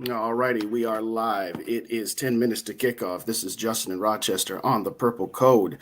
All righty, we are live. It is 10 minutes to kickoff. This is Justin in Rochester on the Purple Code.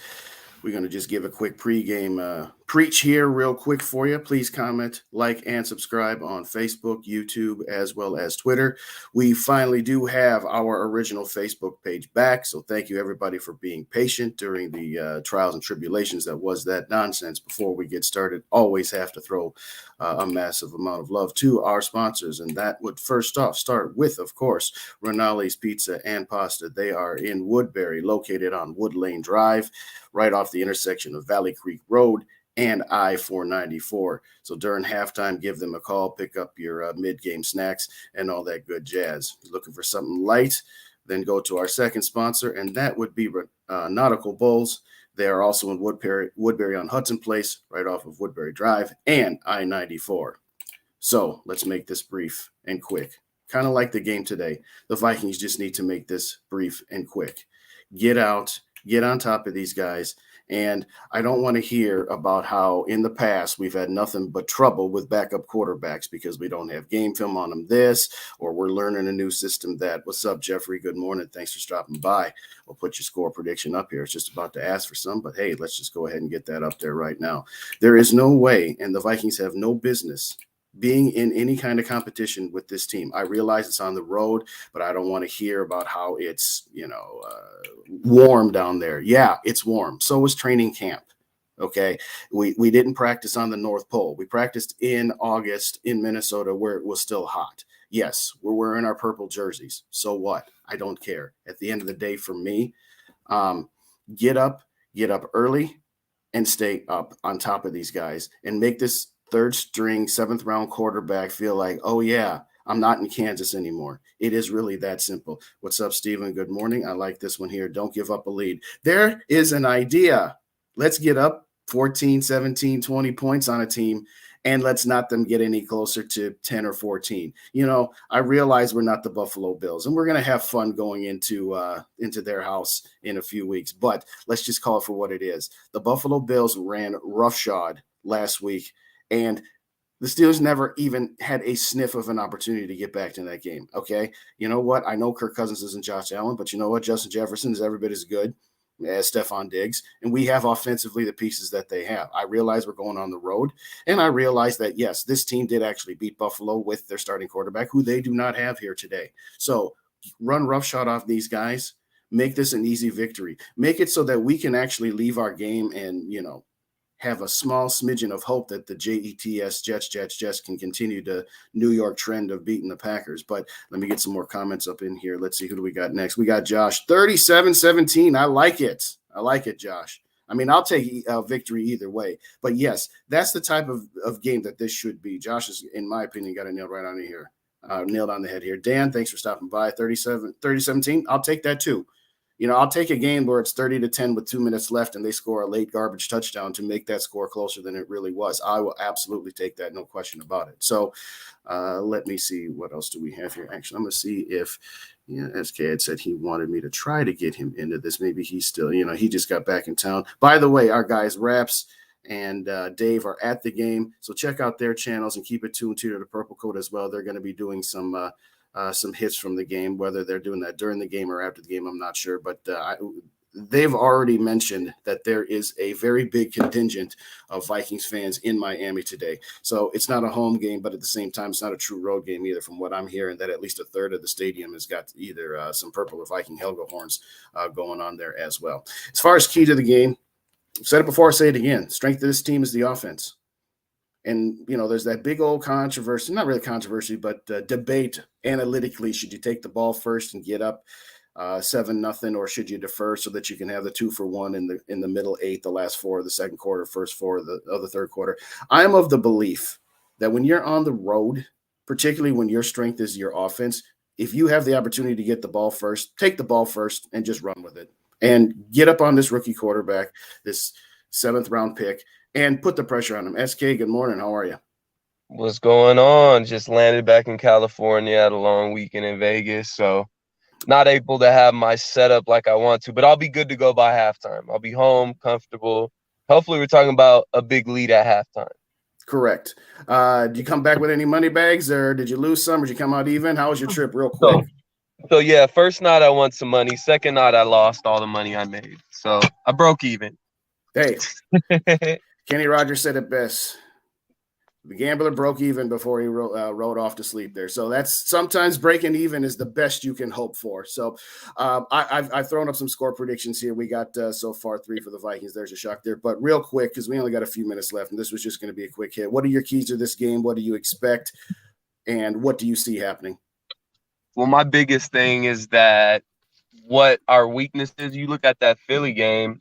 We're going to just give a quick pregame preach here, real quick for you. Please comment, like, and subscribe on Facebook, YouTube, as well as Twitter. We finally do have our original Facebook page back. So thank you, everybody, for being patient during the trials and tribulations that was that nonsense. Before we get started, always have to throw a massive amount of love to our sponsors. And that would first off start with, of course, Rinaldi's Pizza and Pasta. They are in Woodbury, located on Wood Lane Drive, right off the intersection of Valley Creek Road and I-494. So during halftime, give them a call, pick up your mid-game snacks and all that good jazz. Looking for something light, then go to our second sponsor, and that would be Nautical Bowls. They are also in Woodbury on Hudson Place, right off of Woodbury Drive and I-94. So let's make this brief and quick. Kind of like the game today. The Vikings just need to make this brief and quick. Get out, get on top of these guys. And I don't want to hear about how in the past we've had nothing but trouble with backup quarterbacks because we don't have game film on them this, or we're learning a new system that. What's up, Jeffrey? Good morning. Thanks for stopping by. We'll put your score prediction up here. It's just about to ask for some, but hey, let's just go ahead and get that up there right now. There is no way, and the Vikings have no business being in any kind of competition with this team. I realize it's on the road, but I don't want to hear about how it's, warm down there. Yeah, it's warm. So was training camp. Okay. We didn't practice on the North Pole. We practiced in August in Minnesota where it was still hot. Yes, we're wearing our purple jerseys. So what? I don't care. At the end of the day, for me, get up early and stay up on top of these guys and make this third string, seventh round quarterback feel like, oh, yeah, I'm not in Kansas anymore. It is really that simple. What's up, Steven? Good morning. I like this one here. Don't give up a lead. There is an idea. Let's get up 14, 17, 20 points on a team, and let's not them get any closer to 10 or 14. I realize we're not the Buffalo Bills, and we're going to have fun going into their house in a few weeks, but let's just call it for what it is. The Buffalo Bills ran roughshod last week, and the Steelers never even had a sniff of an opportunity to get back to that game. Okay. You know what? I know Kirk Cousins isn't Josh Allen, but you know what? Justin Jefferson is every bit as good as Stephon Diggs. And we have offensively the pieces that they have. I realize we're going on the road. And I realize that, yes, this team did actually beat Buffalo with their starting quarterback, who they do not have here today. So run roughshod off these guys. Make this an easy victory. Make it so that we can actually leave our game and, have a small smidgen of hope that the Jets can continue the New York trend of beating the Packers. But let me get some more comments up in here. Let's see, who do we got next? We got Josh, 37-17. I like it, Josh. I mean, I'll take a victory either way. But yes, that's the type of game that this should be. Josh is, in my opinion, got it nailed right on here. Nailed on the head here. Dan, thanks for stopping by. 30-17. I'll take that too. I'll take a game where it's 30-10 with 2 minutes left and they score a late garbage touchdown to make that score closer than it really was. I will absolutely take that, no question about it. So let me see. What else do we have here? Actually, I'm going to see if SK had said he wanted me to try to get him into this. Maybe he's still, he just got back in town. By the way, our guys, Raps and Dave, are at the game. So check out their channels and keep it tuned to the Purple Code as well. They're going to be doing some hits from the game, whether they're doing that during the game or after the game, I'm not sure. But they've already mentioned that there is a very big contingent of Vikings fans in Miami today. So it's not a home game, but at the same time, it's not a true road game either, from what I'm hearing, that at least a third of the stadium has got either some purple or Viking Helga horns going on there as well. As far as key to the game, I've said it before, I'll say it again. Strength of this team is the offense. And, there's that big old controversy, not really controversy, but debate analytically. Should you take the ball first and get up 7-0, or should you defer so that you can have the 2-for-1 in the middle 8, the last 4 of the second quarter, first 4 of the third quarter? I'm of the belief that when you're on the road, particularly when your strength is your offense, if you have the opportunity to get the ball first, take the ball first and just run with it and get up on this rookie quarterback, this 7th round pick, and put the pressure on him. SK, good morning. How are you? What's going on? Just landed back in California, had a long weekend in Vegas, so not able to have my setup like I want to, but I'll be good to go by halftime. I'll be home, comfortable. Hopefully we're talking about a big lead at halftime. Correct. Did you come back with any money bags, or did you lose some, or did you come out even? How was your trip, real quick? So yeah, first night I won some money. Second night I lost all the money I made. So I broke even. Hey, Kenny Rogers said it best. The gambler broke even before he rode off to sleep there. So that's sometimes breaking even is the best you can hope for. So I've thrown up some score predictions here. We got so far 3 for the Vikings. There's a shock there. But real quick, because we only got a few minutes left, and this was just going to be a quick hit. What are your keys to this game? What do you expect? And what do you see happening? Well, my biggest thing is that what our weakness is, you look at that Philly game,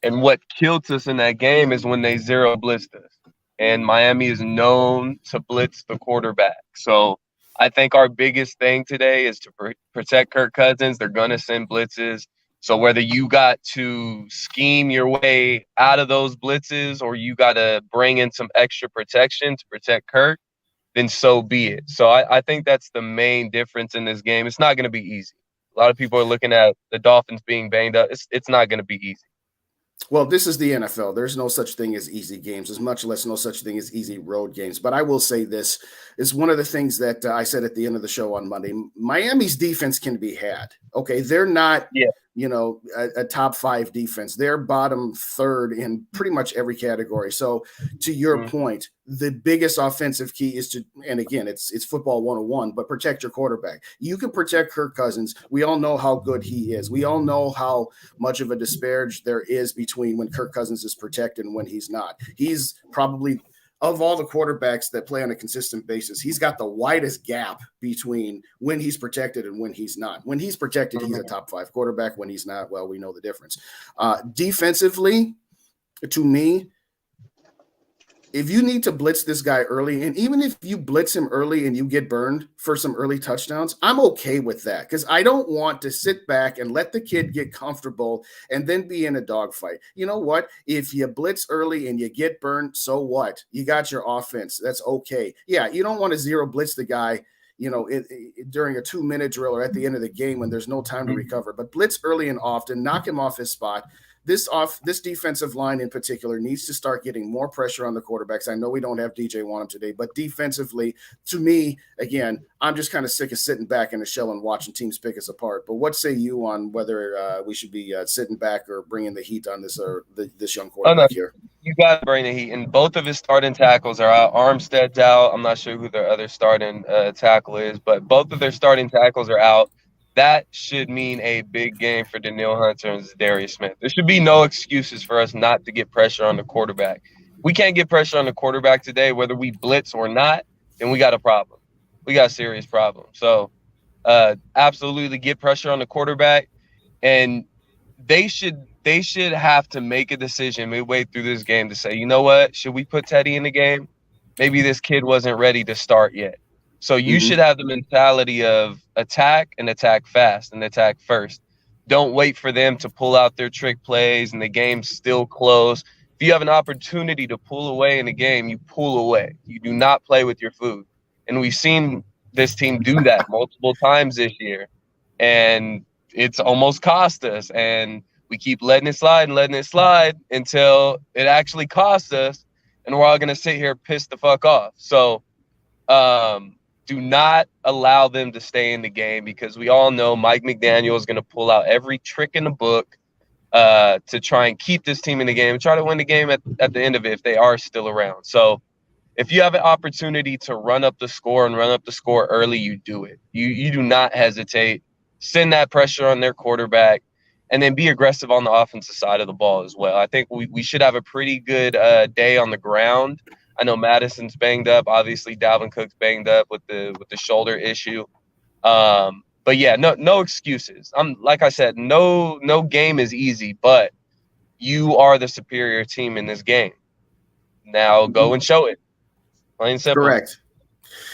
and what killed us in that game is when they zero blitzed us. And Miami is known to blitz the quarterback. So I think our biggest thing today is to protect Kirk Cousins. They're going to send blitzes. So whether you got to scheme your way out of those blitzes or you got to bring in some extra protection to protect Kirk, then so be it. So I think that's the main difference in this game. It's not going to be easy. A lot of people are looking at the Dolphins being banged up. It's not going to be easy. Well, this is the NFL. There's no such thing as easy games, as much less no such thing as easy road games. But I will say this is one of the things that I said at the end of the show on Monday. Miami's defense can be had. Okay, they're not, a top 5 defense. They're bottom 3rd in pretty much every category. So to your point, the biggest offensive key is to, and again, it's football 101, but protect your quarterback. You can protect Kirk Cousins. We all know how good he is. We all know how much of a disparage there is between when Kirk Cousins is protected and when he's not. He's probably, of all the quarterbacks that play on a consistent basis, he's got the widest gap between when he's protected and when he's not. When he's protected, he's a top 5 quarterback. When he's not, well, we know the difference. Defensively, to me, if you need to blitz this guy early, and even if you blitz him early and you get burned for some early touchdowns, I'm okay with that because I don't want to sit back and let the kid get comfortable and then be in a dogfight. You know what? If you blitz early and you get burned, so what? You got your offense. That's okay. Yeah, you don't want to zero blitz the guy, during a 2-minute drill or at the end of the game when there's no time to recover. But blitz early and often, knock him off his spot. This defensive line in particular needs to start getting more pressure on the quarterbacks. I know we don't have DJ Wanham today, but defensively, to me, again, I'm just kind of sick of sitting back in the shell and watching teams pick us apart. But what say you on whether we should be sitting back or bringing the heat on this this young quarterback here? You got to bring the heat. And both of his starting tackles are out. Armstead's out. I'm not sure who their other starting tackle is, but both of their starting tackles are out. That should mean a big game for Danielle Hunter and Darius Smith. There should be no excuses for us not to get pressure on the quarterback. We can't get pressure on the quarterback today, whether we blitz or not, then we got a problem. We got a serious problem. So absolutely get pressure on the quarterback. And they should have to make a decision midway through this game to say, you know what, should we put Teddy in the game? Maybe this kid wasn't ready to start yet. So you should have the mentality of attack and attack fast and attack first. Don't wait for them to pull out their trick plays and the game's still close. If you have an opportunity to pull away in the game, you pull away. You do not play with your food. And we've seen this team do that multiple times this year. And it's almost cost us. And we keep letting it slide until it actually costs us. And we're all going to sit here pissed the fuck off. So do not allow them to stay in the game because we all know Mike McDaniel is going to pull out every trick in the book to try and keep this team in the game and try to win the game at the end of it if they are still around. So if you have an opportunity to run up the score early, you do it. You do not hesitate. Send that pressure on their quarterback and then be aggressive on the offensive side of the ball as well. I think we should have a pretty good day on the ground. I know Madison's banged up. Obviously, Dalvin Cook's banged up with the shoulder issue. But yeah, no excuses. Like I said, no game is easy, but you are the superior team in this game. Now go and show it. Plain simple. Correct.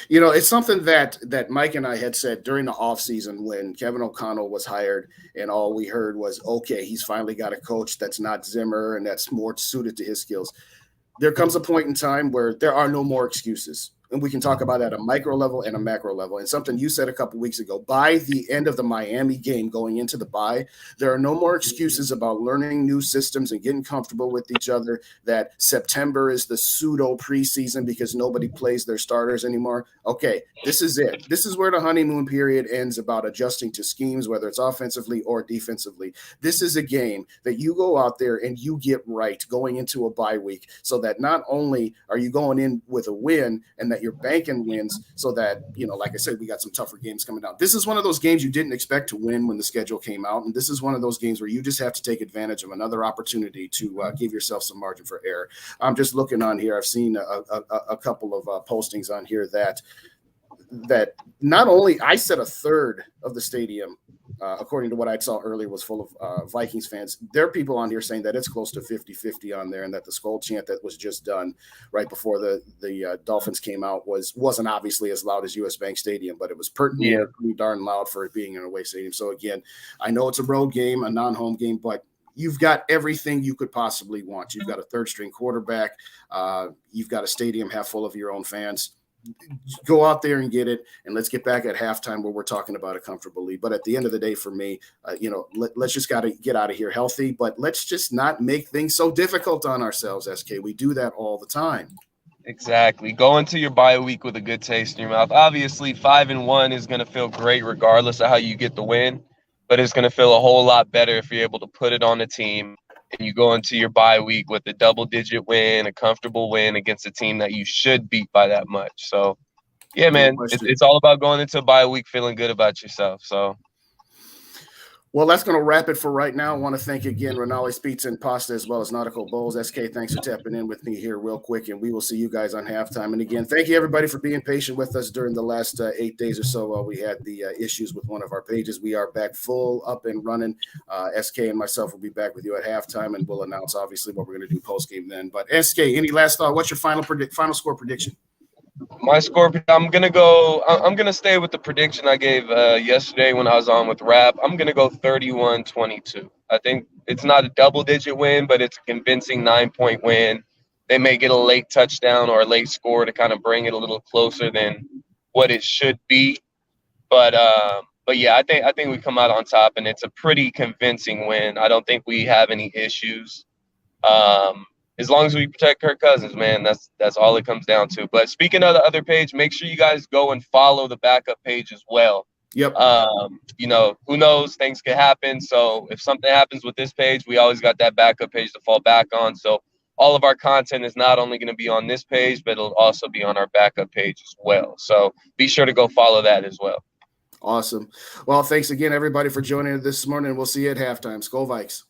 It's something that Mike and I had said during the offseason when Kevin O'Connell was hired and all we heard was, okay, he's finally got a coach that's not Zimmer and that's more suited to his skills. There comes a point in time where there are no more excuses. and we can talk about at a micro level and a macro level. And something you said a couple weeks ago, by the end of the Miami game going into the bye, there are no more excuses about learning new systems and getting comfortable with each other, that September is the pseudo preseason because nobody plays their starters anymore. Okay, this is it. This is where the honeymoon period ends about adjusting to schemes, whether it's offensively or defensively. This is a game that you go out there and you get right going into a bye week, so that not only are you going in with a win and that you're banking wins, so that, like I said, we got some tougher games coming down. This is one of those games you didn't expect to win when the schedule came out. And this is one of those games where you just have to take advantage of another opportunity to give yourself some margin for error. I'm just looking on here. I've seen a couple of postings on here that not only I said a third of the stadium, according to what I saw earlier, was full of Vikings fans. There are people on here saying that it's close to 50-50 on there, and that the SKOL'd chant that was just done right before the Dolphins came out wasn't obviously as loud as US Bank Stadium, but it was pretty darn loud for it being an away stadium. So again, I know it's a road game, a non-home game, but you've got everything you could possibly want. You've got a third-string quarterback. You've got a stadium half full of your own fans. Go out there and get it, and let's get back at halftime where we're talking about a comfortable lead. But at the end of the day, for me, let's just got to get out of here healthy, but let's just not make things so difficult on ourselves, SK. We do that all the time. Exactly. Go into your bye week with a good taste in your mouth. Obviously, 5-1 is going to feel great regardless of how you get the win, but it's going to feel a whole lot better if you're able to put it on the team and you go into your bye week with a double-digit win, a comfortable win against a team that you should beat by that much. So, yeah, man, it's all about going into a bye week feeling good about yourself. So, well, that's going to wrap it for right now. I want to thank again Renales Pizza and Pasta, as well as Nautical Bowls. SK, thanks for tapping in with me here real quick, and we will see you guys on halftime. And again, thank you everybody for being patient with us during the last 8 days or so while we had the issues with one of our pages. We are back full up and running. SK and myself will be back with you at halftime, and we'll announce obviously what we're going to do post game then. But SK, any last thought? What's your final score prediction? My score, I'm gonna stay with the prediction I gave yesterday when I was on with Rap. I'm gonna go 31-22. I think it's not a double-digit win, but it's a convincing 9-point win. They may get a late touchdown or a late score to kind of bring it a little closer than what it should be. But yeah, I think we come out on top, and it's a pretty convincing win. I don't think we have any issues. As long as we protect Kirk Cousins, man, that's all it comes down to. But speaking of the other page, make sure you guys go and follow the backup page as well. Yep. Who knows? Things could happen. So if something happens with this page, we always got that backup page to fall back on. So all of our content is not only going to be on this page, but it'll also be on our backup page as well. So be sure to go follow that as well. Awesome. Well, thanks again, everybody, for joining us this morning. We'll see you at halftime. Skol Vikes.